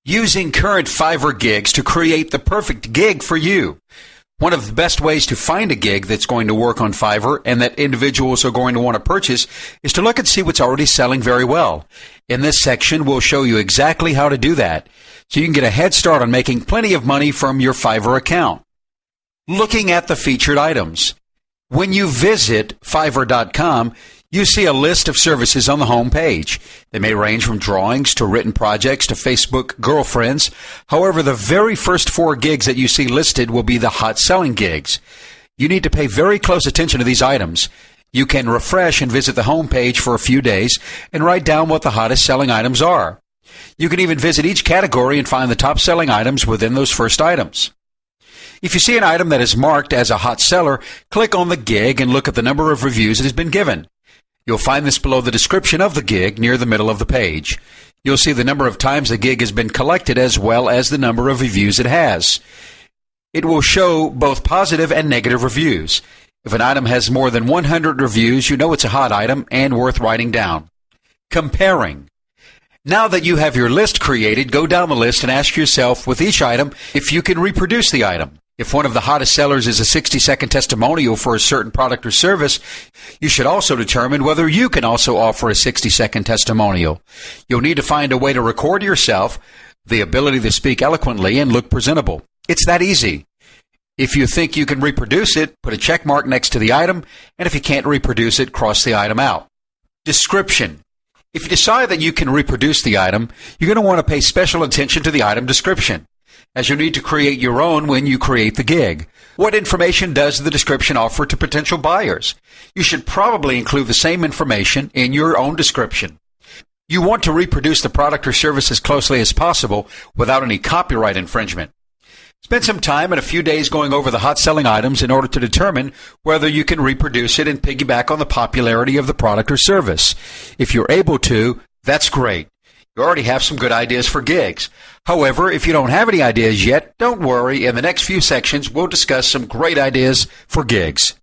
Using current Fiverr gigs to create the perfect gig for you. One of the best ways to find a gig that's going to work on Fiverr and that individuals are going to want to purchase is to look and see what's already selling very well. In this section, we'll show you exactly how to do that, so you can get a head start on making plenty of money from your Fiverr account. Looking at the featured items. When you visit Fiverr.com, you see a list of services on the home page. They may range from drawings to written projects to Facebook girlfriends. However, the very first 4 gigs that you see listed will be the hot selling gigs. You need to pay very close attention to these items. You can refresh and visit the home page for a few days and write down what the hottest selling items are. You can even visit each category and find the top selling items within those first items. If you see an item that is marked as a hot seller, click on the gig and look at the number of reviews it has been given. You'll find this below the description of the gig near the middle of the page. You'll see the number of times the gig has been collected as well as the number of reviews it has. It will show both positive and negative reviews. If an item has more than 100 reviews, you know it's a hot item and worth writing down. Comparing. Now that you have your list created, go down the list and ask yourself with each item if you can reproduce the item. If one of the hottest sellers is a 60-second testimonial for a certain product or service, you should also determine whether you can also offer a 60-second testimonial. You'll need to find a way to record yourself, the ability to speak eloquently and look presentable. It's that easy. If you think you can reproduce it, put a check mark next to the item, and if you can't reproduce it, cross the item out. Description. If you decide that you can reproduce the item, you're going to want to pay special attention to the item description, as you need to create your own when you create the gig. What information does the description offer to potential buyers? You should probably include the same information in your own description. You want to reproduce the product or service as closely as possible without any copyright infringement. Spend some time and a few days going over the hot-selling items in order to determine whether you can reproduce it and piggyback on the popularity of the product or service. If you're able to, that's great. You already have some good ideas for gigs. However, if you don't have any ideas yet, don't worry. In the next few sections, we'll discuss some great ideas for gigs.